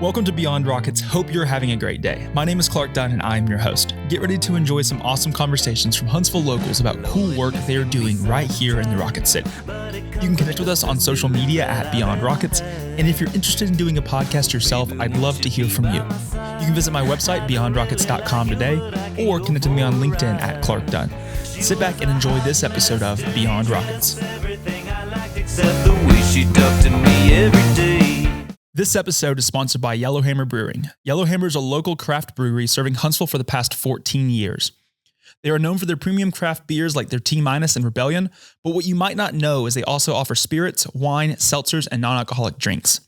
Welcome to Beyond Rockets. Hope you're having a great day. My name is Clark Dunn and I'm your host. Get ready to enjoy some awesome conversations from Huntsville locals about cool work they're doing right here in the Rocket City. You can connect with us on social media at Beyond Rockets, and if you're interested in doing a podcast yourself, I'd love to hear from you. You can visit my website, beyondrockets.com today, or connect with me on LinkedIn at Clark Dunn. Sit back and enjoy this episode of Beyond Rockets. This episode is sponsored by Yellowhammer Brewing. Yellowhammer is a local craft brewery serving Huntsville for the past 14 years. They are known for their premium craft beers like their T-Minus and Rebellion, but what you might not know is they also offer spirits, wine, seltzers, and non-alcoholic drinks.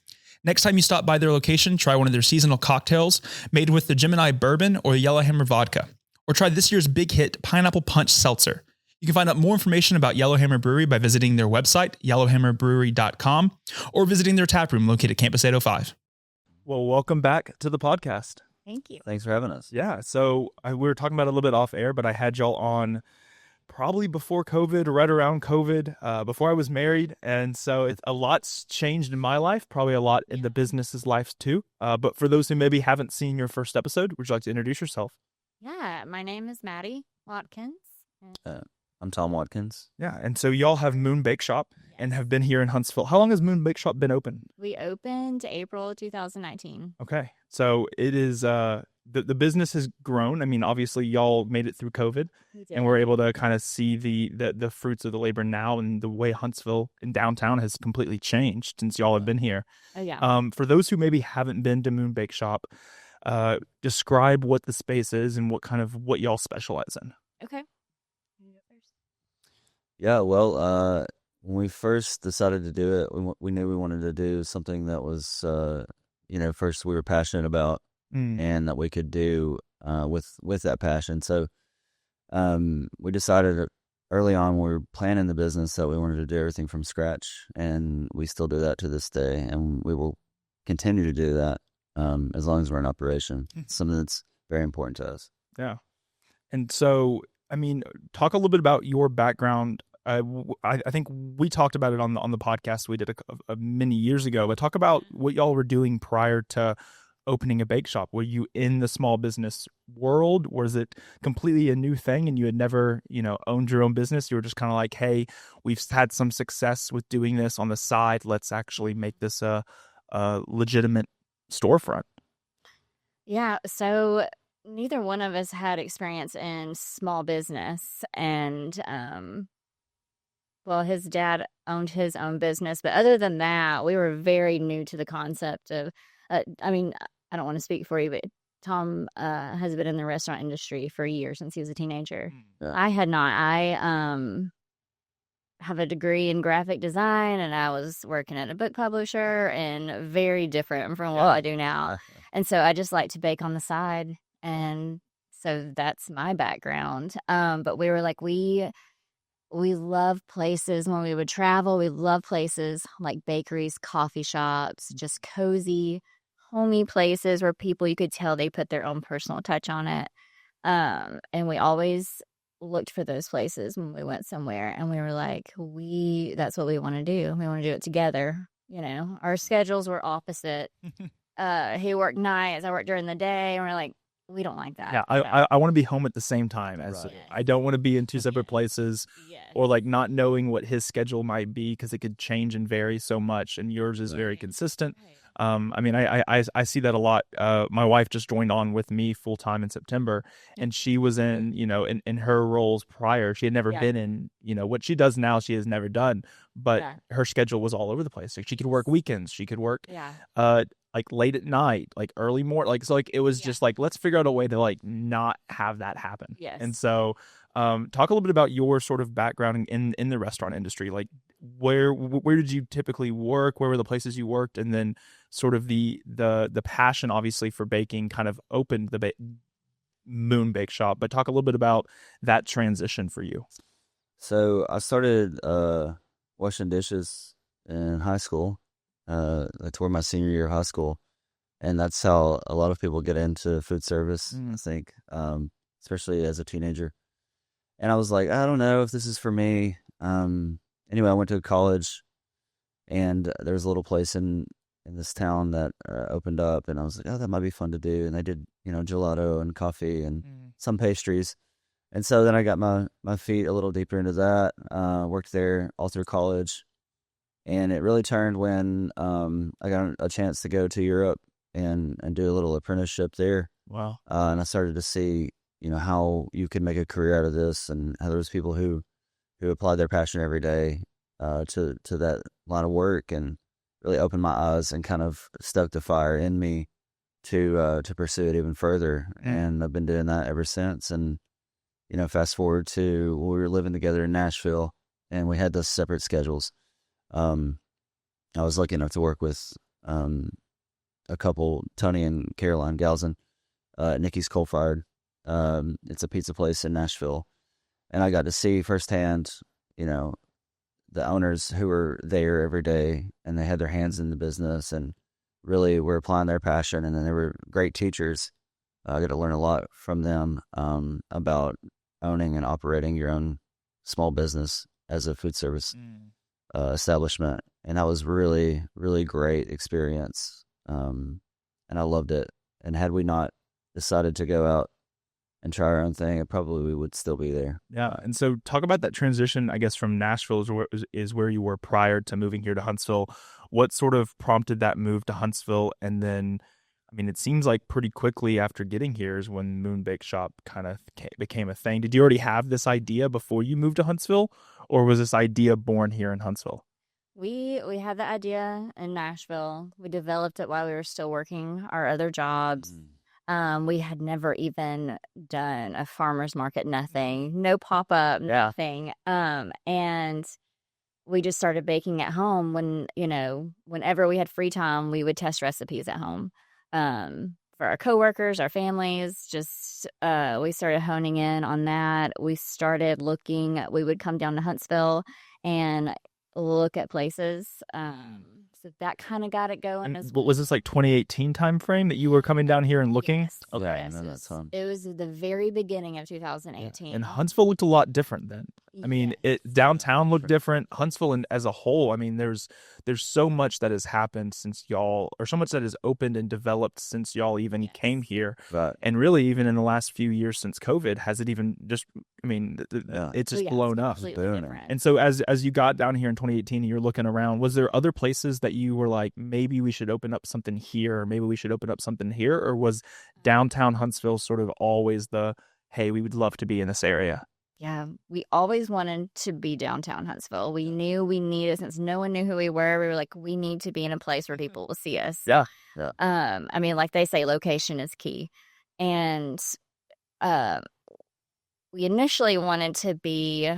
Next time you stop by their location, try one of their seasonal cocktails made with the Gemini Bourbon or the Yellowhammer Vodka, or try this year's big hit Pineapple Punch Seltzer. You can find out more information about Yellowhammer Brewery by visiting their website, yellowhammerbrewery.com, or visiting their tap room located at Campus 805. Well, welcome back to the podcast. Thank you. Thanks for having us. Yeah, so we were talking about it a little bit off air, but I had y'all on probably before COVID, right around COVID, before I was married, and so a lot's changed in my life, probably a lot in the business's lives too. But for those who maybe haven't seen your first episode, would you like to introduce yourself? Yeah, my name is Maddie Watkins. I'm Tom Watkins. Yeah, and so y'all have Moon Bakeshop and have been here in Huntsville. How long has Moon Bakeshop been open? We opened April 2019. Okay, so it is the business has grown. I mean, obviously y'all made it through COVID, and we're able to kind of see the fruits of the labor now, and the way Huntsville and downtown has completely changed since y'all have been here. Oh yeah. For those who maybe haven't been to Moon Bakeshop, describe what the space is and what y'all specialize in. Okay. Yeah, well, when we first decided to do it, we knew we wanted to do something that was, first we were passionate about and that we could do with that passion. So we decided early on, we were planning the business that we wanted to do everything from scratch, and we still do that to this day, and we will continue to do that as long as we're in operation. It's something that's very important to us. Yeah. And so, I mean, talk a little bit about your background. I think we talked about it on the podcast we did a many years ago, but talk about what y'all were doing prior to opening a bake shop. Were you in the small business world? Was it completely a new thing and you had never, owned your own business? You were just kind of like, hey, we've had some success with doing this on the side. Let's actually make this a legitimate storefront. Yeah, so neither one of us had experience in small business, and his dad owned his own business, but other than that, we were very new to the concept of, I don't want to speak for you, but Tom has been in the restaurant industry for years since he was a teenager. Yeah. I had not. I have a degree in graphic design, and I was working at a book publisher, and very different from what I do now. And so I just like to bake on the side, and so that's my background. But we were like, we love places when we would travel. We love places like bakeries, coffee shops, just cozy, homey places where people, you could tell they put their own personal touch on it. And we always looked for those places when we went somewhere, and we were like, that's what we want to do. We want to do it together. Our schedules were opposite. He worked nights, I worked during the day, and we're like, we don't like that. Yeah, I want to be home at the same time. I don't want to be in two separate places, or like not knowing what his schedule might be, because it could change and vary so much, and yours is very consistent. I see that a lot. My wife just joined on with me full time in September, and she was in her roles prior. She had never been in, what she does now, she has never done, but her schedule was all over the place. Like, she could work weekends, she could work like late at night, like early morning, it was just like, let's figure out a way to like not have that happen. Yes. And so talk a little bit about your sort of background in the restaurant industry. Like, where did you typically work? Where were the places you worked? And then sort of the passion, obviously, for baking kind of opened the Moon Bakeshop. But talk a little bit about that transition for you. So I started washing dishes in high school. Toward my senior year of high school, and that's how a lot of people get into food service, I think, especially as a teenager. And I was like, I don't know if this is for me. Anyway, I went to college, and there was a little place in in this town that opened up, and I was like, oh, that might be fun to do. And they did, gelato and coffee and some pastries. And so then I got my feet a little deeper into that. Worked there all through college, and it really turned when I got a chance to go to Europe and do a little apprenticeship there. Wow. And I started to see, how you could make a career out of this, and how there was people who applied their passion every day to that line of work, and really opened my eyes and kind of stoked the fire in me to pursue it even further. And I've been doing that ever since. And fast forward to when we were living together in Nashville, and we had those separate schedules. I was lucky enough to work with a couple, Tony and Caroline Galzin, at Nikki's Coal Fired. It's a pizza place in Nashville, and I got to see firsthand, the owners who were there every day, and they had their hands in the business and really were applying their passion. And then they were great teachers. I got to learn a lot from them about owning and operating your own small business as a food service establishment. And that was really, really great experience. And I loved it. And had we not decided to go out and try our own thing, probably we would still be there. Yeah. And so talk about that transition, I guess, from Nashville is where you were prior to moving here to Huntsville. What sort of prompted that move to Huntsville? And then, I mean, it seems like pretty quickly after getting here is when Moon Bakeshop kind of became a thing. Did you already have this idea before you moved to Huntsville, or was this idea born here in Huntsville? We had the idea in Nashville. We developed it while we were still working our other jobs. We had never even done a farmer's market, nothing, no pop-up, nothing. And we just started baking at home whenever we had free time, we would test recipes at home. For our coworkers, our families, just we started honing in on that. We started looking, we would come down to Huntsville and look at places. So that kind of got it going. And was this like 2018 time frame that you were coming down here and looking? Yes. Okay. Yeah, I know that time. It was the very beginning of 2018. And Huntsville looked a lot different then. I mean, downtown looked different. Huntsville and as a whole, I mean, there's so much that has happened since y'all, or so much that has opened and developed since y'all even came here. Right. And really, even in the last few years since COVID, has it even just, I mean, it's just blown up. And so as you got down here in 2018 and you're looking around, was there other places that you were like, maybe we should open up something here, or maybe we should open up something here? Or was downtown Huntsville sort of always the, hey, we would love to be in this area? Yeah, we always wanted to be downtown Huntsville. We knew we needed, since no one knew who we were like, we need to be in a place where people will see us. Yeah. I mean, like they say, location is key. And we initially wanted to be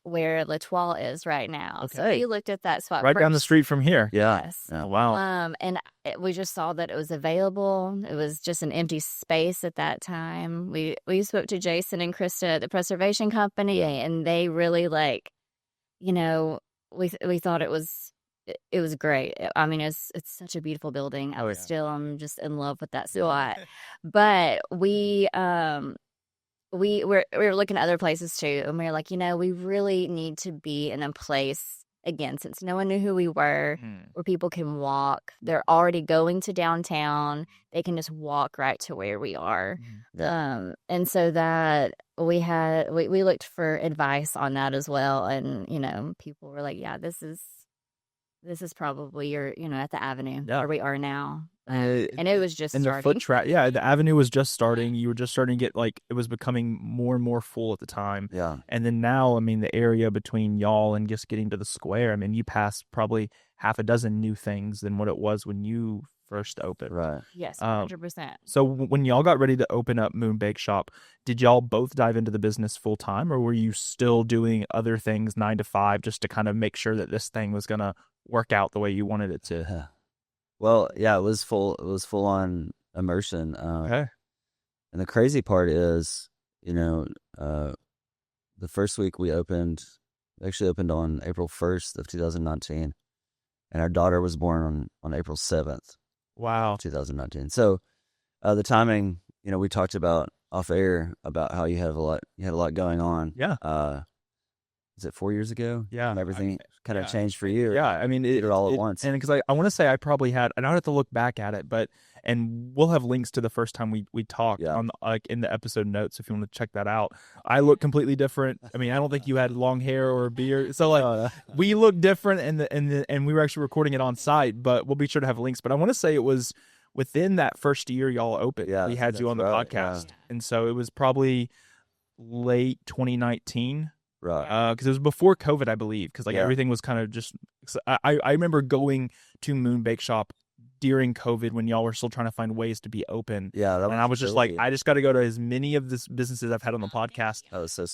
where L'Etoile is right now. Okay. So we looked at that spot right first. down the street from here. Yeah. Yes. Yeah. Wow. And we just saw that it was available. It was just an empty space at that time. We spoke to Jason and Krista at the Preservation Company, and they really we thought it was great. I mean, it's such a beautiful building. I'm just in love with that spot. But we were looking at other places too, and we were like, we really need to be in a place, again, since no one knew who we were, where people can walk. They're already going to downtown. They can just walk right to where we are. And so that we looked for advice on that as well. And, people were like, yeah, this is probably your, at the Avenue where we are now. And it was just starting. The foot traffic, the Avenue was just starting. You were just starting to get, it was becoming more and more full at the time. Yeah. And then now, I mean, the area between y'all and just getting to the square, I mean, you passed probably half a dozen new things than what it was when you first opened. Right. Yes, 100%. So when y'all got ready to open up Moon Bakeshop, did y'all both dive into the business full time, or were you still doing other things 9 to 5 just to kind of make sure that this thing was going to work out the way you wanted it to? Well, yeah, it was full on immersion. Okay. And the crazy part is, the first week we actually opened on April 1st of 2019, and our daughter was born on April 7th. Wow. 2019. So the timing, we talked about off air about how you had a lot going on. Yeah. is it 4 years ago? Yeah. And everything kind of changed for you. Yeah. I mean, it all at once. And because I want to say I probably had, and I don't have to look back at it, and we'll have links to the first time we talked on like in the episode notes if you want to check that out. I look completely different. I mean, I don't think you had long hair or a beard, so like we look different, and we were actually recording it on site. But we'll be sure to have links. But I want to say it was within that first year y'all opened. We had you on the podcast, and so it was probably late 2019. Right. Because it was before COVID, I believe, because like everything was kind of just. I remember going to Moon Bakeshop during COVID when y'all were still trying to find ways to be open. Yeah, and I was just like, I just got to go to as many of the businesses I've had on the podcast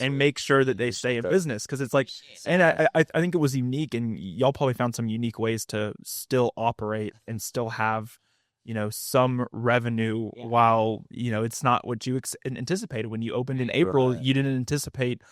and make sure that they stay in business, because it's like, and I think it was unique, and y'all probably found some unique ways to still operate and still have, you know, some revenue while, you know, it's not what you anticipated when you opened in April. Right. You didn't anticipate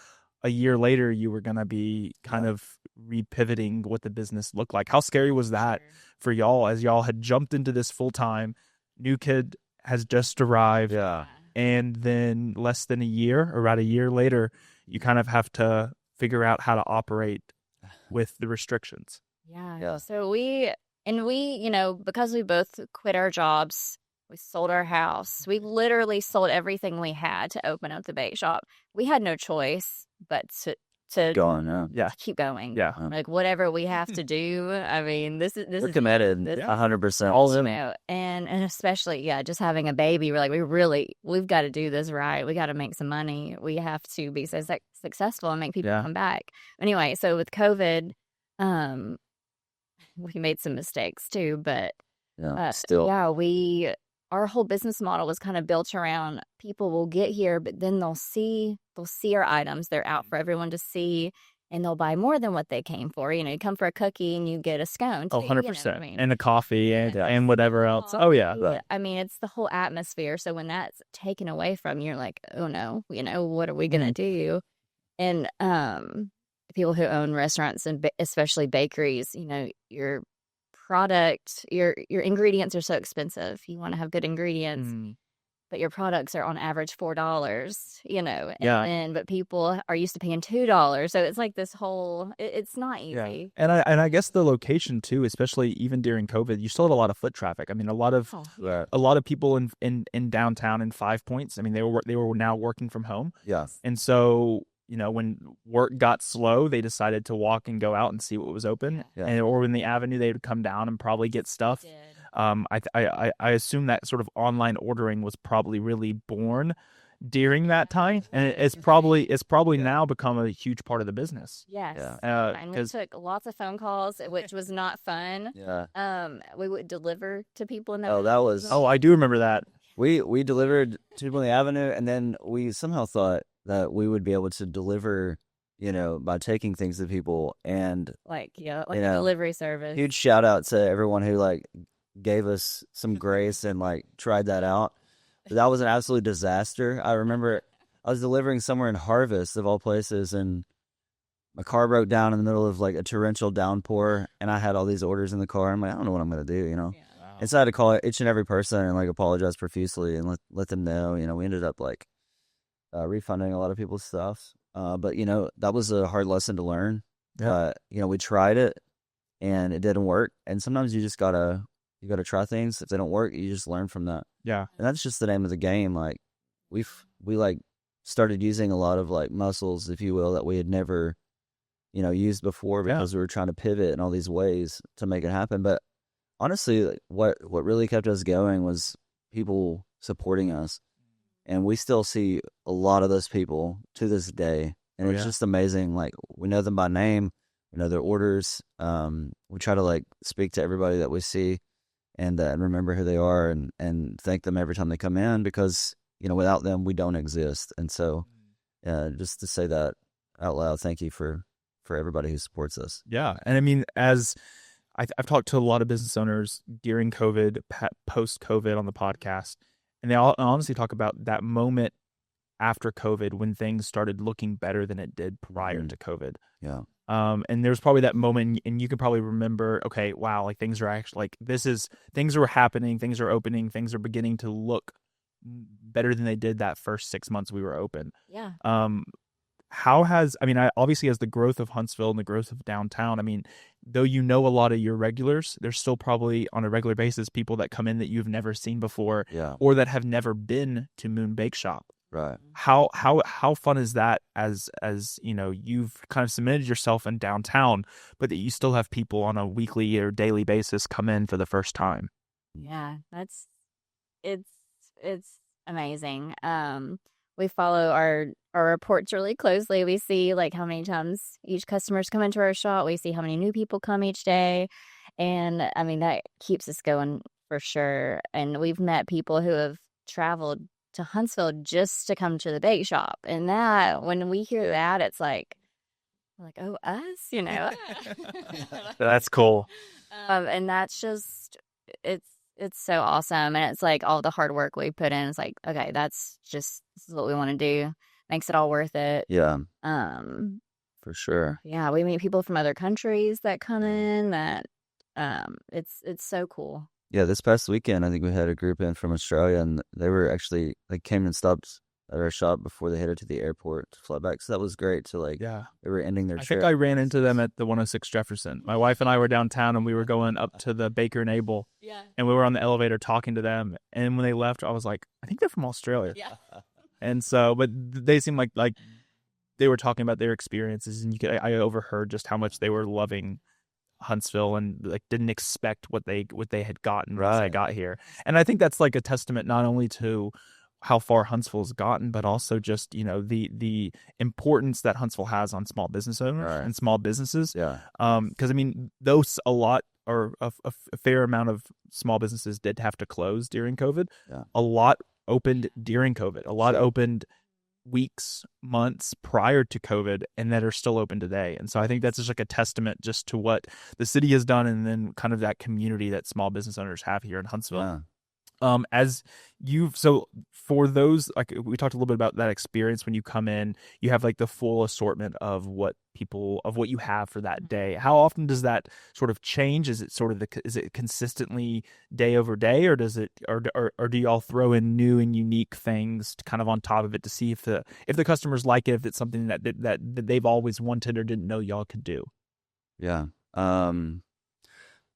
a year later you were going to be kind of repivoting what the business looked like. How scary was that for y'all as y'all had jumped into this full time? New kid has just arrived. Yeah. And then less than a year, or about a year later, you kind of have to figure out how to operate with the restrictions. Yeah. So we, you know, because we both quit our jobs, we sold our house. We literally sold everything we had to open up the bake shop. We had no choice but to go on, keep going. Yeah. Like whatever we have to do. I mean, this we're is committed 100%. All of them. And especially, just having a baby, we're like, we've got to do this right. We got to make some money. We have to be successful and make people come back. Anyway, so with COVID, we made some mistakes too, but our whole business model was kind of built around people will get here, but then they'll see our items. They're out for everyone to see, and they'll buy more than what they came for. You know, you come for a cookie and you get a scone too. 100%. You know what I mean? And a coffee and whatever else. Oh, yeah. Yeah. I mean, it's the whole atmosphere. So when that's taken away from you, you're like, oh no, you know, what are we going to do? And people who own restaurants and especially bakeries, you know, your product, your ingredients are so expensive. You want to have good ingredients, but your products are on average $4, you know. But people are used to paying $2, so it's like this whole. It's not easy. And I guess the location too, especially even during COVID, you still had a lot of foot traffic. I mean, a lot of people in downtown in 5 Points. I mean, they were now working from home. Yeah, and so, you know, when work got slow, they decided to walk and go out and see what was open. Or in the Avenue, they would come down and probably get stuff. I assume that sort of online ordering was probably really born during that time, and it's probably now become a huge part of the business. Yes, and we took lots of phone calls, which was not fun. We would deliver to people in the I do remember that. We delivered to people in the Avenue, and then we somehow thought that we would be able to deliver, you know, by taking things to people, and like a delivery service. Huge shout out to everyone who like gave us some grace and like tried that out. But that was an absolute disaster. I remember I was delivering somewhere in Harvest, of all places, and my car broke down in the middle of like a torrential downpour, and I had all these orders in the car. I'm like, I don't know what I'm gonna do, you know. And so I had to call each and every person and like apologize profusely and let them know. You know, we ended up like refunding a lot of people's stuff. But, you know, that was a hard lesson to learn. You know, we tried it and it didn't work. And sometimes you gotta try things. If they don't work, you just learn from that. Yeah. And that's just the name of the game. Like we like started using a lot of like muscles, if you will, that we had never, you know, used before, because we were trying to pivot in all these ways to make it happen. But honestly, like, what really kept us going was people supporting us. And we still see a lot of those people to this day. And it's just amazing. Like, we know them by name. We know their orders. We try to, like, speak to everybody that we see and remember who they are and thank them every time they come in, because, you know, without them, we don't exist. And so just to say that out loud, thank you for everybody who supports us. Yeah. And I mean, as I've talked to a lot of business owners during COVID, post-COVID on the podcast, and they all honestly talk about that moment after COVID when things started looking better than it did prior to COVID. Yeah. And there's probably that moment, and you can probably remember, okay, wow, like things are actually like things are happening, things are opening, things are beginning to look better than they did that first 6 months we were open. Yeah. how has, I mean, obviously as the growth of Huntsville and the growth of downtown, I mean, though you know a lot of your regulars, there's still probably on a regular basis people that come in that you've never seen before, Yeah. or that have never been to Moon Bakeshop. Right. How fun is that as you know, you've kind of cemented yourself in downtown, but that you still have people on a weekly or daily basis come in for the first time? Yeah, it's amazing. We follow our reports really closely. We see like how many times each customer's come into our shop. We see how many new people come each day. And I mean, that keeps us going for sure. And we've met people who have traveled to Huntsville just to come to the bake shop. And that, when we hear that, it's like, we're like, oh, us, you know? That's cool. And that's just, it's so awesome. And it's like all the hard work we put in. It's like, okay, this is what we want to do. Makes it all worth it. Yeah. Um, For sure. yeah, we meet people from other countries that come in that, it's so cool. Yeah, this past weekend, I think we had a group in from Australia, and they came and stopped at our shop before they headed to the airport to fly back. So that was great to Yeah. they were ending their I trip. think I ran into them at the 106 Jefferson. My wife and I were downtown, and we were going up to the Baker and Abel, and we were on the elevator talking to them. And when they left, I was like, I think they're from Australia. Yeah. And so, but they seemed like they were talking about their experiences, and I overheard just how much they were loving Huntsville and like didn't expect what they had gotten once they Right. got here. And I think that's like a testament not only to how far Huntsville's gotten, but also just, you know, the importance that Huntsville has on small business owners Right. and small businesses. Yeah. Because I mean, those a lot or a fair amount of small businesses did have to close during COVID. Yeah. A lot opened during COVID. A lot Sure. opened weeks, months prior to COVID, and that are still open today. And so I think that's just like a testament just to what the city has done, and then kind of that community that small business owners have here in Huntsville. Yeah. So for those, like we talked a little bit about that experience when you come in, you have like the full assortment of what you have for that day. How often does that sort of change? Is it sort of is it consistently day over day, or does it, or do y'all throw in new and unique things to kind of on top of it to see if the customers like it, if it's something that they've always wanted or didn't know y'all could do? Yeah.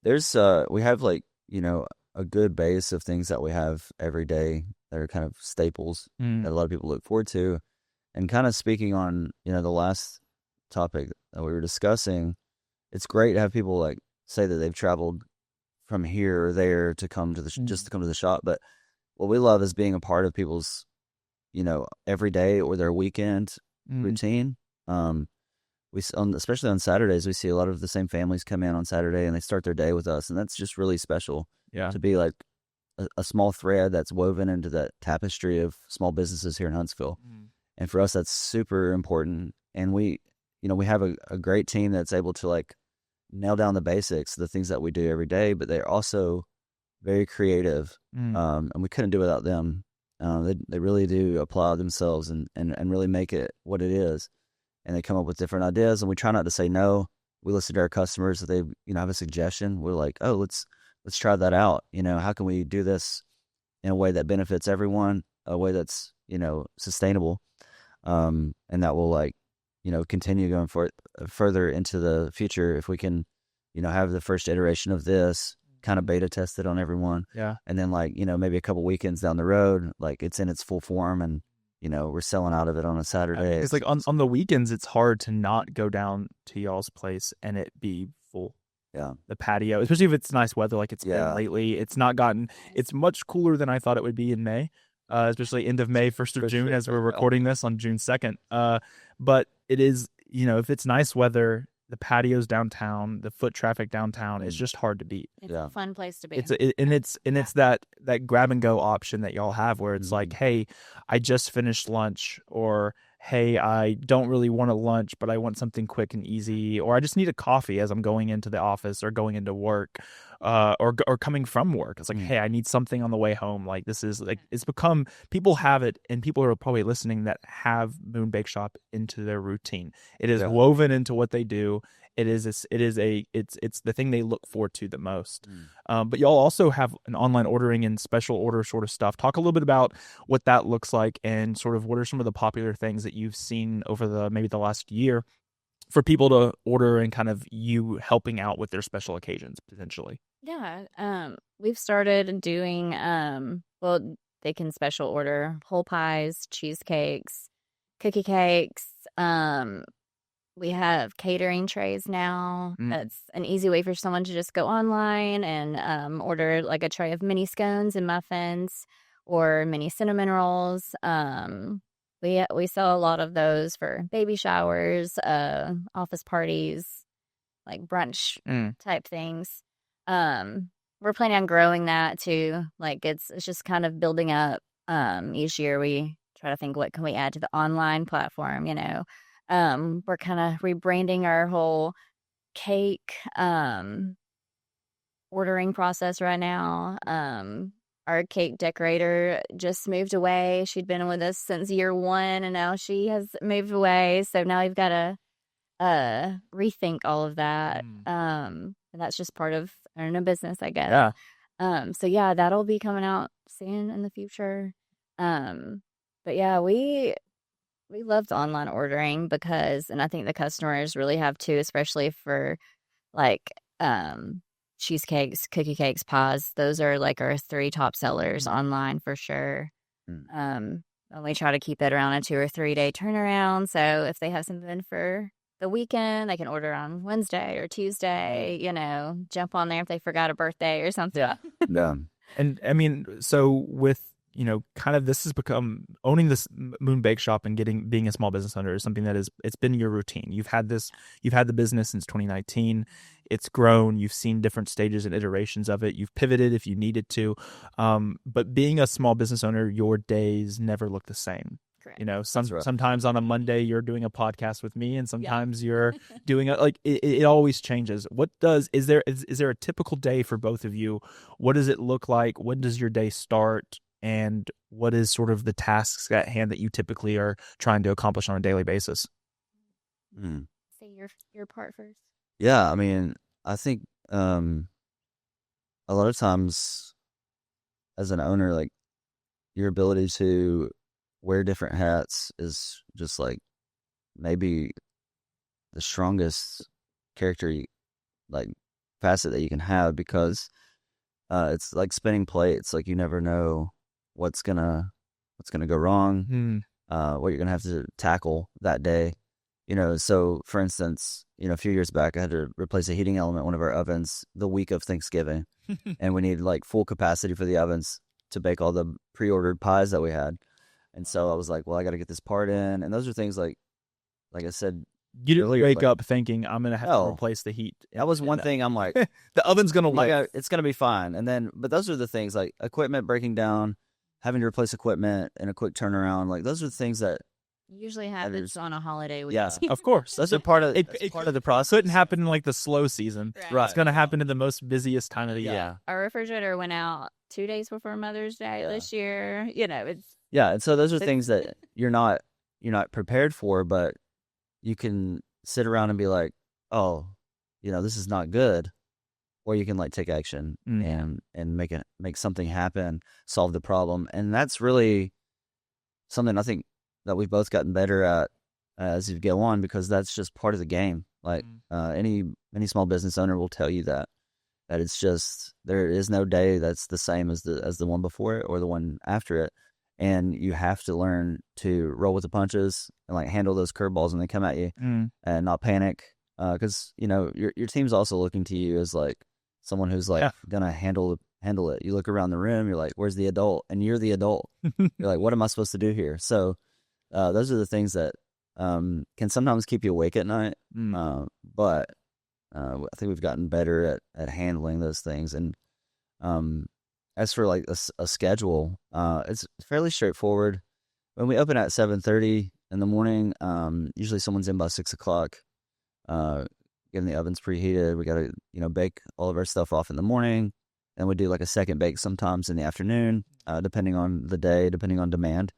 There's we have like, you know, a good base of things that we have every day that are kind of staples that a lot of people look forward to. And kind of speaking on, you know, the last topic that we were discussing, it's great to have people like say that they've traveled from here or there to come to just to come to the shop. But what we love is being a part of people's, you know, every day or their weekend routine. Especially on Saturdays, we see a lot of the same families come in on Saturday and they start their day with us, and that's just really special. Yeah. To be like a small thread that's woven into that tapestry of small businesses here in Huntsville. And for us, that's super important. And we have a great team that's able to like nail down the basics, the things that we do every day, but they're also very creative. And we couldn't do without them. They really do apply themselves and really make it what it is. And they come up with different ideas, and we try not to say no. We listen to our customers. If they, you know, have a suggestion, we're like, oh, let's try that out. You know, how can we do this in a way that benefits everyone, a way that's, you know, sustainable, and that will, like, you know, continue going further into the future. If we can, you know, have the first iteration of this kind of beta tested on everyone. Yeah. And then, like, you know, maybe a couple weekends down the road, like it's in its full form, and you know, we're selling out of it on a Saturday. It's like on the weekends, it's hard to not go down to y'all's place and it be full. Yeah. The patio, especially if it's nice weather like it's been lately. It's much cooler than I thought it would be in May, especially end of May, 1st of June, as we're recording this on June 2nd. But it is, you know, if it's nice weather, the patios downtown, the foot traffic downtown is just hard to beat. It's a fun place to be. It's that grab and go option that y'all have where it's like, hey, I just finished lunch, or hey, I don't really want a lunch, but I want something quick and easy, or I just need a coffee as I'm going into the office or going into work, or coming from work. It's like, hey, I need something on the way home. Like this is like it's become people have it, and people are probably listening that have Moon Bakeshop into their routine. It is woven into what they do. It's the thing they look forward to the most. But y'all also have an online ordering and special order sort of stuff. Talk a little bit about what that looks like and sort of what are some of the popular things that you've seen over maybe the last year for people to order and kind of you helping out with their special occasions potentially. Yeah. We've started doing, well, they can special order whole pies, cheesecakes, cookie cakes. We have catering trays now. That's an easy way for someone to just go online and order like a tray of mini scones and muffins or mini cinnamon rolls. We sell a lot of those for baby showers, office parties, like brunch type things. We're planning on growing that too. Like it's just kind of building up. Each year we try to think what can we add to the online platform, you know. We're kind of rebranding our whole cake ordering process right now. Our cake decorator just moved away. She'd been with us since year 1, and now she has moved away. So now we've got to rethink all of that. And that's just part of owning a business, I guess. Yeah. So yeah, that'll be coming out soon in the future. But yeah, we loved online ordering because, and I think the customers really have too, especially for like cheesecakes, cookie cakes, pies. Those are like our 3 top sellers online for sure. And we try to keep it around a 2 or 3 day turnaround. So if they have something for the weekend, they can order on Wednesday or Tuesday, you know, jump on there if they forgot a birthday or something. Yeah. And I mean, so with, you know, kind of this has become owning this Moon Bakeshop and being a small business owner is something that it's been your routine. You've had the business since 2019. It's grown. You've seen different stages and iterations of it. You've pivoted if you needed to. But being a small business owner, your days never look the same. Correct. You know, sometimes on a Monday you're doing a podcast with me, and sometimes you're doing it always changes. Is there a typical day for both of you? What does it look like? When does your day start? And what is sort of the tasks at hand that you typically are trying to accomplish on a daily basis? Say your part first. Yeah, I mean, I think a lot of times as an owner, like your ability to wear different hats is just like maybe the strongest character like facet that you can have, because it's like spinning plates. Like you never know what's gonna go wrong, what you're gonna have to tackle that day. You know, so for instance, you know, a few years back I had to replace a heating element in one of our ovens the week of Thanksgiving. And we needed like full capacity for the ovens to bake all the pre-ordered pies that we had. And so I was like, well, I got to get this part in. And those are things like I said, you didn't earlier, wake up thinking I'm gonna have to replace the heat. That was one thing. I'm like, the oven's gonna live. It's gonna be fine. And then, but those are the things like equipment breaking down, having to replace equipment in a quick turnaround. Like those are the things that usually happens on a holiday week. Yeah, of course. Those are part of part of the process. Couldn't happen in like the slow season. Right. It's gonna happen in the most busiest time of the year. Yeah. Our refrigerator went out 2 days before Mother's Day this year. You know, it's and so those are things that you're not prepared for, but you can sit around and be like, oh, you know, this is not good. Or you can like take action and make something happen, solve the problem. And that's really something I think that we've both gotten better at as you go on, because that's just part of the game. Like any small business owner will tell you that it's just, there is no day that's the same as the one before it or the one after it. And you have to learn to roll with the punches and like handle those curveballs when they come at you and not panic. Because, you know, your team's also looking to you as like someone who's like gonna handle it. You look around the room, you're like, where's the adult? And you're the adult. You're like, what am I supposed to do here? So those are the things that can sometimes keep you awake at night. But I think we've gotten better at handling those things. And as for like a schedule, it's fairly straightforward. When we open at 7:30 in the morning, usually someone's in by 6 o'clock. getting the ovens preheated. We got to, bake all of our stuff off in the morning. And we do like a second bake sometimes in the afternoon, depending on the day, depending on demand.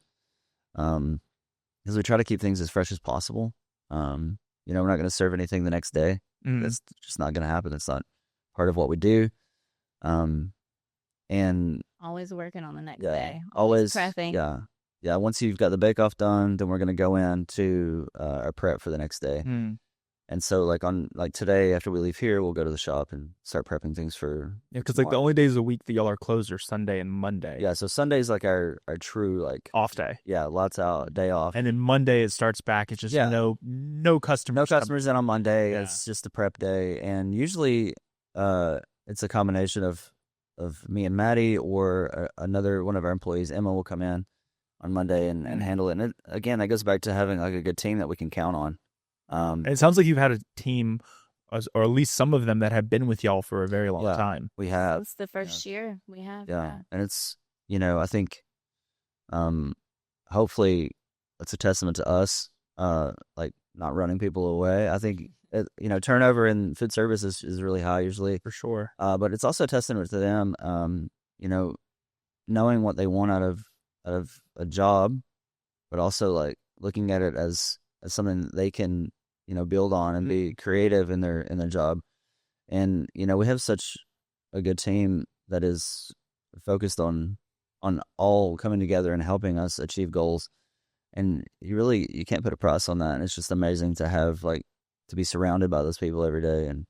Because we try to keep things as fresh as possible. We're not going to serve anything the next day. That's just not going to happen. It's not part of what we do. And always working on the next yeah, day. always prepping. Yeah. Once you've got the bake off done, then we're going to go into our prep for the next day. And so like today, after we leave here, we'll go to the shop and start prepping things for. Yeah, because like the only days a week that y'all are closed are Sunday and Monday. Yeah, so Sunday's like our true like off day. Yeah, lots out, day off. And then Monday it starts back. It's just no customers. No customers in on Monday. Yeah. It's just the prep day, and usually it's a combination of me and Maddie or another one of our employees. Emma will come in on Monday and handle it. And again, that goes back to having like a good team that we can count on. And it sounds like you've had a team, or at least some of them, that have been with y'all for a very long time. We have. It's the first year we have. Yeah. And it's, I think hopefully it's a testament to us, like not running people away. I think, turnover in food service is really high usually. For sure. But it's also a testament to them, knowing what they want out of a job, but also like looking at it as something that they can, build on and be creative in their job. And, we have such a good team that is focused on all coming together and helping us achieve goals. And you can't put a price on that. And it's just amazing to have to be surrounded by those people every day. And,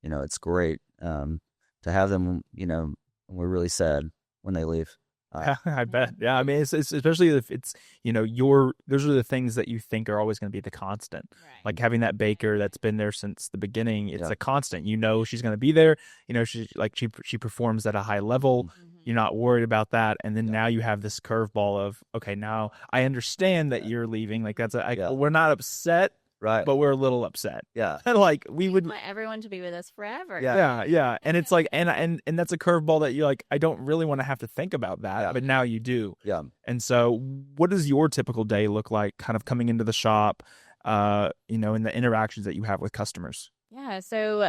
it's great to have them, we're really sad when they leave. I bet. Yeah. I mean, it's especially if it's, those are the things that you think are always going to be the constant. Right. Like having that baker that's been there since the beginning. It's a constant. She's going to be there. She performs at a high level. Mm-hmm. You're not worried about that. And then now you have this curveball of, okay, now I understand that you're leaving. Like we're not upset. Right. But we're a little upset. Yeah. We would want everyone to be with us forever. Yeah. And it's like, and that's a curveball that you're like, I don't really want to have to think about that, but now you do. Yeah. And so what does your typical day look like kind of coming into the shop, in the interactions that you have with customers? Yeah. So,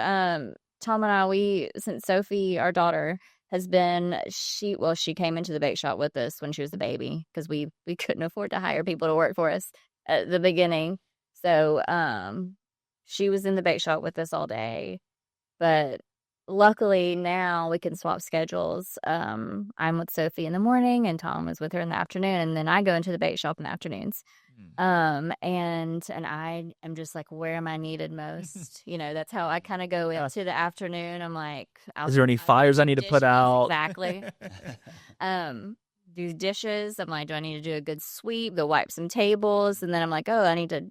Tom and I, since Sophie, our daughter, has been, she came into the bake shop with us when she was a baby because we couldn't afford to hire people to work for us at the beginning. So she was in the bake shop with us all day, but luckily now we can swap schedules. I'm with Sophie in the morning and Tom is with her in the afternoon, and then I go into the bake shop in the afternoons. And I am just like, where am I needed most? That's how I kind of go into the afternoon. I'm like, is there any fires I need to put out? Exactly. Do dishes. I'm like, do I need to do a good sweep? Go wipe some tables, and then I'm like, oh, I need to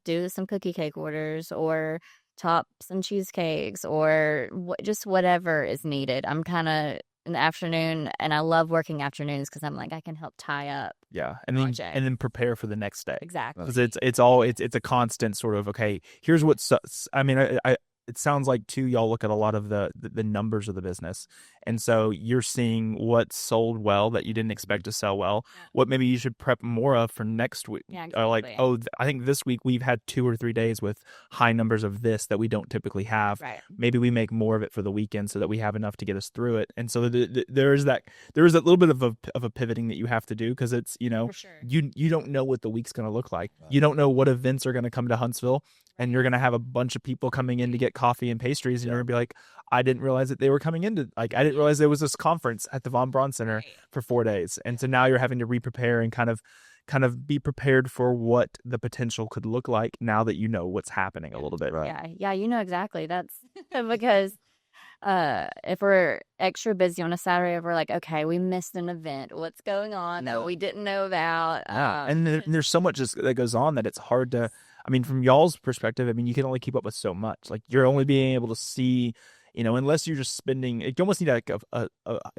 do some cookie cake orders or top some cheesecakes or just whatever is needed. I'm kind of in the afternoon, and I love working afternoons because I'm like, I can help tie up. Yeah, and then prepare for the next day. Exactly, because it's a constant sort of, okay, here's what I mean. It sounds like too, y'all look at a lot of the numbers of the business, and so you're seeing what sold well that you didn't expect to sell well. Yeah. What maybe you should prep more of for next week. Yeah, exactly. I think this week we've had 2 or 3 days with high numbers of this that we don't typically have. Right. Maybe we make more of it for the weekend so that we have enough to get us through it. And so there is that little bit of a pivoting that you have to do because it's for sure. you don't know what the week's going to look like. Right. You don't know what events are going to come to Huntsville. And you're going to have a bunch of people coming in to get coffee and pastries. And you're going to be like, I didn't realize that they were coming in I didn't realize there was this conference at the Von Braun Center for 4 days. And so now you're having to re-prepare and kind of be prepared for what the potential could look like now that you know what's happening a little bit. Right. Yeah, exactly. That's because if we're extra busy on a Saturday, if we're like, okay, we missed an event. What's going on that we didn't know about? Yeah. And there's so much that goes on that it's hard to, I mean, from y'all's perspective, I mean, you can only keep up with so much. Like you're only being able to see, unless you're just spending, you almost need to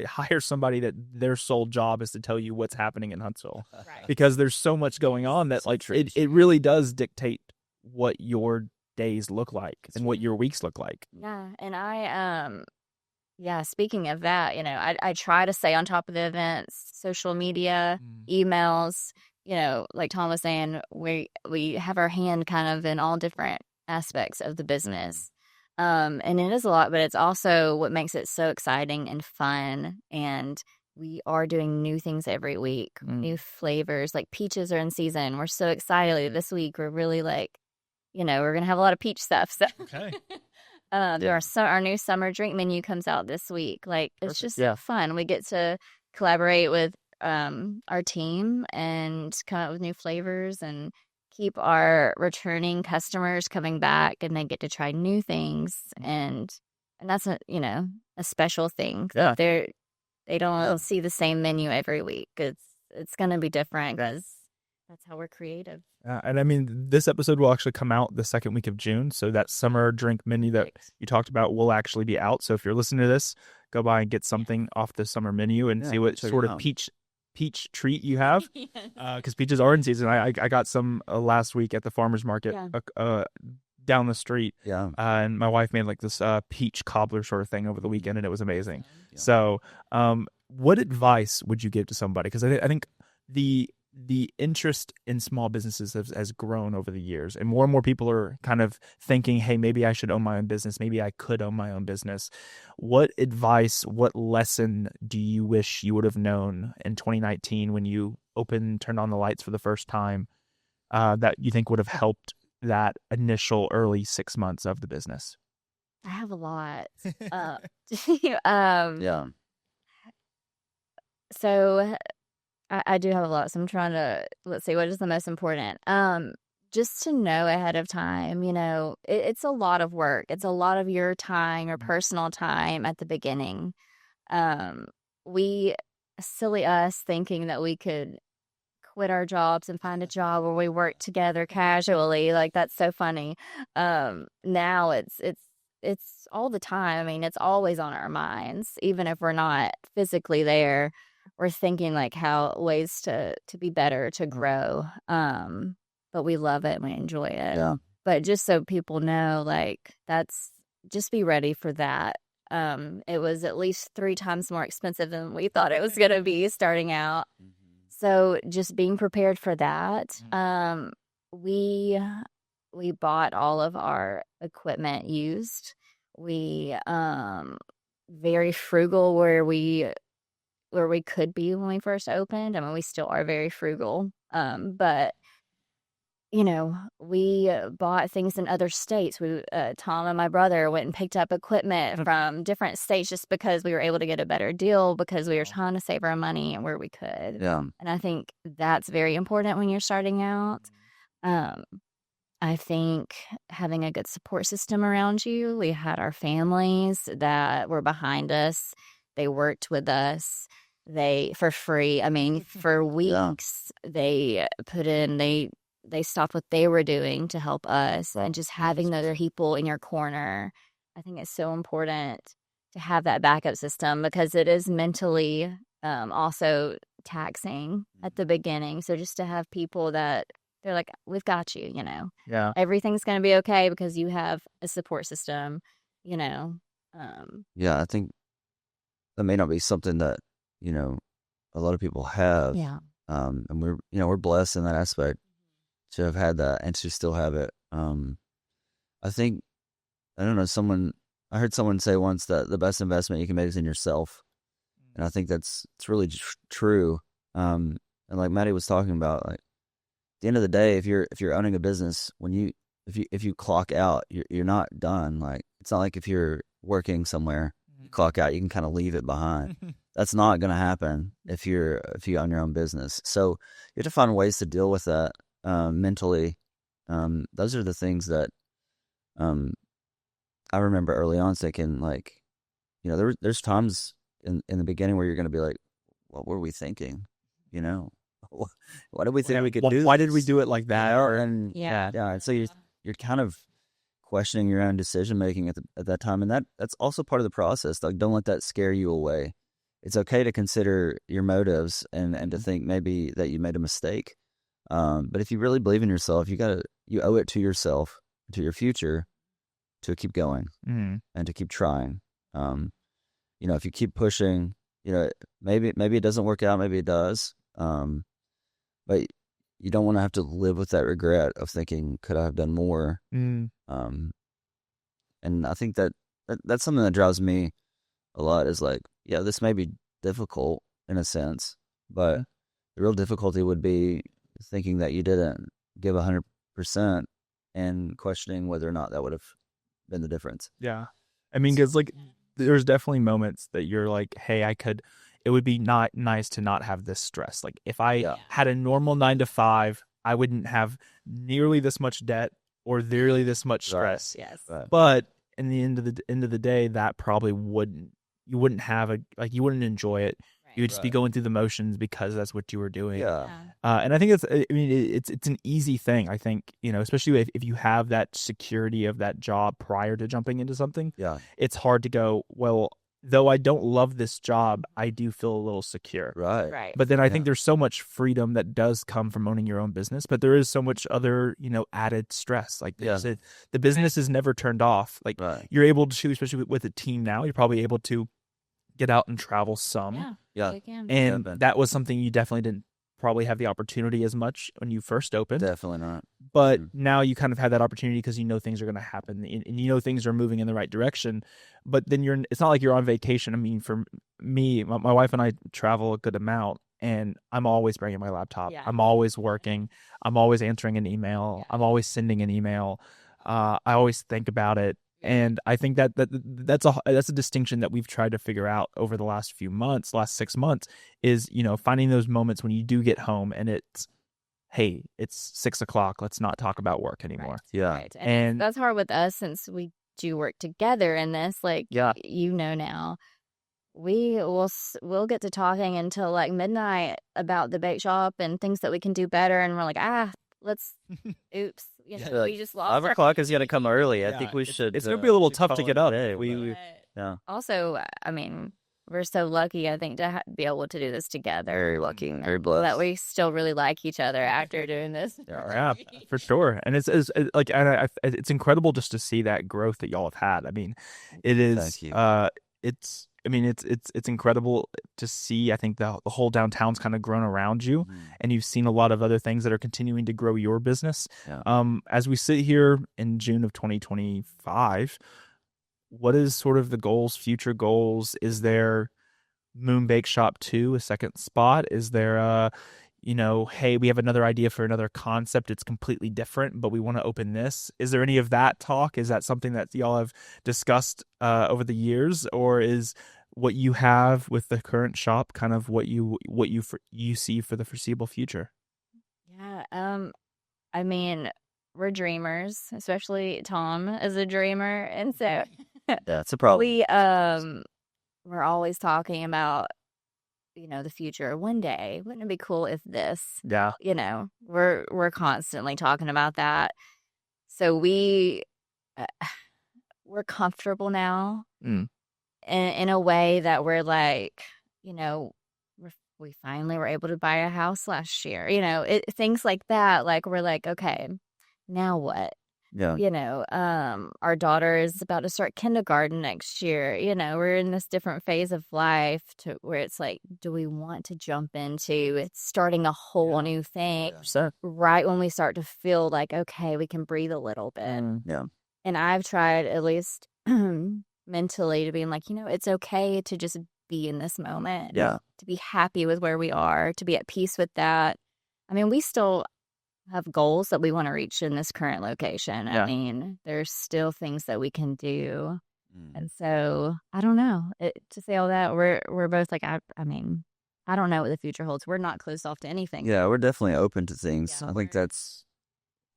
hire somebody that their sole job is to tell you what's happening in Huntsville. Right. Because there's so much going on that it really does dictate what your days look like and what your weeks look like. Yeah. And I, speaking of that, I try to stay on top of the events, social media, emails. Like Tom was saying, we have our hand kind of in all different aspects of the business. And it is a lot, but it's also what makes it so exciting and fun. And we are doing new things every week, new flavors. Like peaches are in season. We're so excited this week. We're really like, we're going to have a lot of peach stuff. So, Okay. our new summer drink menu comes out this week. Like, it's just fun. We get to collaborate with our team and come up with new flavors and keep our returning customers coming back, and they get to try new things. And that's a special thing. Yeah. They don't see the same menu every week. It's going to be different because that's how we're creative. And I mean, this episode will actually come out the second week of June. So that summer drink menu that you talked about will actually be out. So if you're listening to this, go by and get something off the summer menu and see what sort of peach treat you have. Because peaches are in season. I got some last week at the farmer's market down the street. Yeah. And my wife made like this peach cobbler sort of thing over the weekend, and it was amazing. Yeah. So what advice would you give to somebody? Because I think the interest in small businesses has grown over the years, and more people are kind of thinking, hey, maybe I should own my own business. Maybe I could own my own business. What advice, what lesson do you wish you would have known in 2019 when you turned on the lights for the first time that you think would have helped that initial early 6 months of the business? I have a lot. So I do have a lot. So I'm trying to, let's see, what is the most important? Just to know ahead of time, it's a lot of work. It's a lot of your time or personal time at the beginning. Silly us thinking that we could quit our jobs and find a job where we work together casually. Like, that's so funny. Now it's all the time. I mean, it's always on our minds, even if we're not physically there. We're thinking like how ways to be better, to grow. But we love it and we enjoy it. Yeah. But just so people know, like, just be ready for that. It was at least 3 times more expensive than we thought it was going to be starting out. So just being prepared for that. We bought all of our equipment used. We very frugal where we could be when we first opened. I mean, we still are very frugal. But we bought things in other states. Tom and my brother went and picked up equipment from different states just because we were able to get a better deal, because we were trying to save our money and where we could. Yeah. And I think that's very important when you're starting out. I think having a good support system around you. We had our families that were behind us. They worked with us. For free. I mean, for weeks, they stopped what they were doing to help us. And just having the other people in your corner, I think it's so important to have that backup system, because it is mentally also taxing at the beginning. So just to have people that they're like, we've got you, Yeah. Everything's going to be okay because you have a support system, Yeah, I think that may not be something that, a lot of people have. Yeah. And we're blessed in that aspect to have had that and to still have it. I think, I don't know, I heard someone say once that the best investment you can make is in yourself. And I think it's really true. And like Maddie was talking about, like, at the end of the day, if you're owning a business, if you clock out, you're not done. Like, it's not like if you're working somewhere, you clock out, you can kind of leave it behind. That's not going to happen if you own your own business. So you have to find ways to deal with that mentally. Those are the things that I remember early on thinking, like, there's times in the beginning where you're going to be like, what were we thinking? Why did we think we could do this? Why did we do it like that? And so you're kind of questioning your own decision making at that time, and that's also part of the process. Like, don't let that scare you away. It's okay to consider your motives and to think maybe that you made a mistake. But if you really believe in yourself, you owe it to yourself, to your future, to keep going and to keep trying. If you keep pushing, maybe it doesn't work out, maybe it does. But you don't want to have to live with that regret of thinking, could I have done more? And I think that's something that drives me a lot is like, yeah, this may be difficult in a sense, but the real difficulty would be thinking that you didn't give 100% and questioning whether or not that would have been the difference. Yeah. I mean, because like there's definitely moments that you're like, hey, it would be not nice to not have this stress. Like if I had a normal 9 to 5, I wouldn't have nearly this much debt or nearly this much stress. Yes. But in the end of the day, that probably you wouldn't enjoy it. You would just be going through the motions because that's what you were doing. Yeah. And I think it's an easy thing. I think, especially if you have that security of that job prior to jumping into something. Yeah. It's hard to go, well, though I don't love this job, I do feel a little secure. Right. But then I think there's so much freedom that does come from owning your own business, but there is so much other, added stress. Like the business is never turned off. Like you're able to, especially with a team now, you're probably able to get out and travel some. Yeah. And that was something you definitely didn't probably have the opportunity as much when you first opened. Definitely not. But now you kind of have that opportunity because things are going to happen and things are moving in the right direction. But then it's not like you're on vacation. I mean, for me, my wife and I travel a good amount and I'm always bringing my laptop. Yeah. I'm always working. I'm always answering an email. I'm always sending an email. I always think about it. And I think that's a distinction that we've tried to figure out over the last 6 months is, finding those moments when you do get home and it's 6 o'clock. Let's not talk about work anymore. Right. Yeah. Right. And that's hard with us since we do work together in this. Like, now we'll get to talking until like midnight about the bake shop and things that we can do better. And we're like, let's, oops. Like we just lost 5 o'clock is going to come early. I think we should. It's going to be a little tough to call get it up. a day, Also, I mean, we're so lucky, I think, to be able to do this together. Very lucky, very blessed. That we still really like each other after doing this. Yeah, for sure. And it's like, it's incredible just to see that growth that y'all have had. I mean, it is. Thank you. It's incredible to see. I think the whole downtown's kind of grown around you, and you've seen a lot of other things that are continuing to grow your business. Yeah. As we sit here in June of 2025, what is sort of the future goals? Is there Moon Bakeshop 2, a second spot? Is there hey, we have another idea for another concept. It's completely different, but we want to open this. Is there any of that talk? Is that something that y'all have discussed over the years, or is what you have with the current shop kind of what you see for the foreseeable future? Yeah. I mean, we're dreamers, especially Tom is a dreamer, and so That's a problem. we're always talking about the future. One day, wouldn't it be cool if this? Yeah. We're constantly talking about that. So we're comfortable now in a way that we're like, we finally were able to buy a house last year. Things like that. Like we're like, okay, now what? Yeah. Our daughter is about to start kindergarten next year. We're in this different phase of life where it's like, do we want to jump into starting a whole new thing right when we start to feel like, okay, we can breathe a little bit. Yeah. And I've tried at least mentally to being like, it's okay to just be in this moment. Yeah. To be happy with where we are, to be at peace with that. I mean, we still have goals that we want to reach in this current location. Yeah. I mean, there's still things that we can do. And so I don't know to say all that. We're both like, I mean, I don't know what the future holds. We're not closed off to anything. Yeah, we're definitely open to things. Yeah, I think that's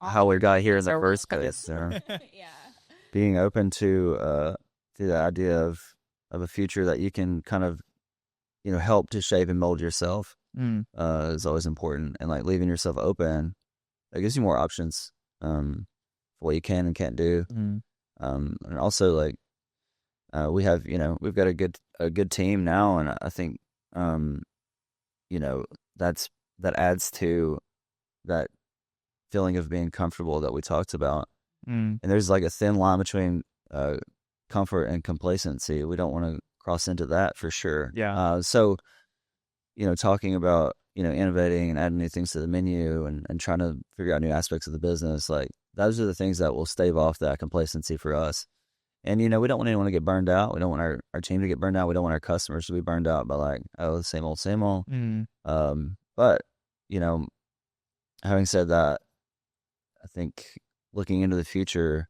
how we got here in the first place. So being open to the idea of a future that you can kind of, help to shape and mold yourself is always important. And like leaving yourself open, it gives you more options for what you can and can't do. And also like we have, we've got a good team now, and I think that adds to that feeling of being comfortable that we talked about. And there's like a thin line between comfort and complacency. We don't want to cross into that for sure. Yeah. So talking about innovating and adding new things to the menu and trying to figure out new aspects of the business, like those are the things that will stave off that complacency for us. And, we don't want anyone to get burned out. We don't want our team to get burned out. We don't want our customers to be burned out by like, oh, the same old, same old. But, having said that, I think looking into the future,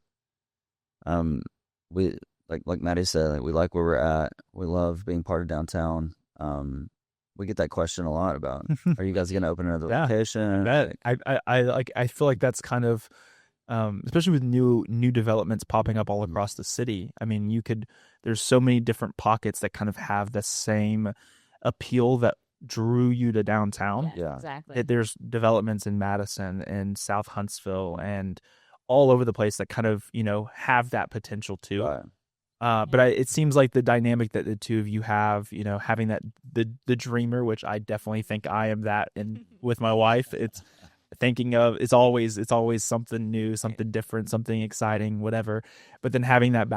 we like Maddie said, like, we like where we're at. We love being part of downtown. We get that question a lot about, are you guys going to open another location? I feel like that's kind of, especially with new developments popping up all across the city. I mean, there's so many different pockets that kind of have the same appeal that drew you to downtown. Yeah, exactly. There's developments in Madison and South Huntsville and all over the place that kind of, have that potential too. Right. But it seems like the dynamic that the two of you have, having that the dreamer, which I definitely think I am that, and with my wife, it's thinking of it's always something new, something different, something exciting, whatever. But then having that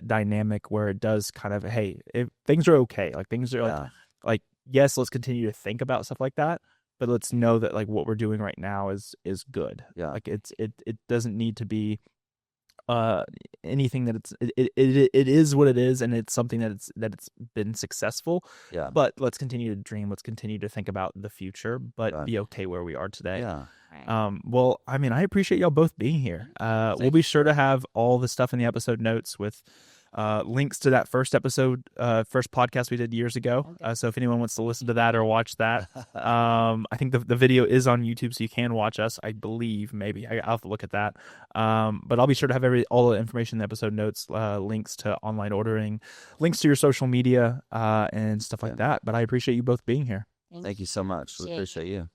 dynamic where it does kind of, hey, if things are okay, like things are like yes, let's continue to think about stuff like that, but let's know that like what we're doing right now is good. Yeah, like it doesn't need to be anything that it is what it is, and it's something that it's been successful. Yeah. But let's continue to dream. Let's continue to think about the future, but be okay where we are today. Yeah. Well, I mean, I appreciate y'all both being here. We'll be sure to have all the stuff in the episode notes with links to that first podcast we did years ago. Okay. So if anyone wants to listen to that or watch that, I think the video is on YouTube, so you can watch us. I believe, maybe I'll have to look at that. But I'll be sure to have all the information in the episode notes, links to online ordering, links to your social media, and stuff like that. But I appreciate you both being here. Thank you so much. We appreciate you.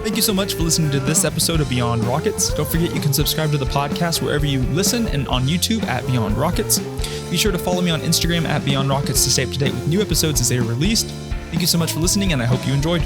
Thank you so much for listening to this episode of Beyond Rockets. Don't forget you can subscribe to the podcast wherever you listen and on YouTube at Beyond Rockets. Be sure to follow me on Instagram at Beyond Rockets to stay up to date with new episodes as they are released. Thank you so much for listening, and I hope you enjoyed.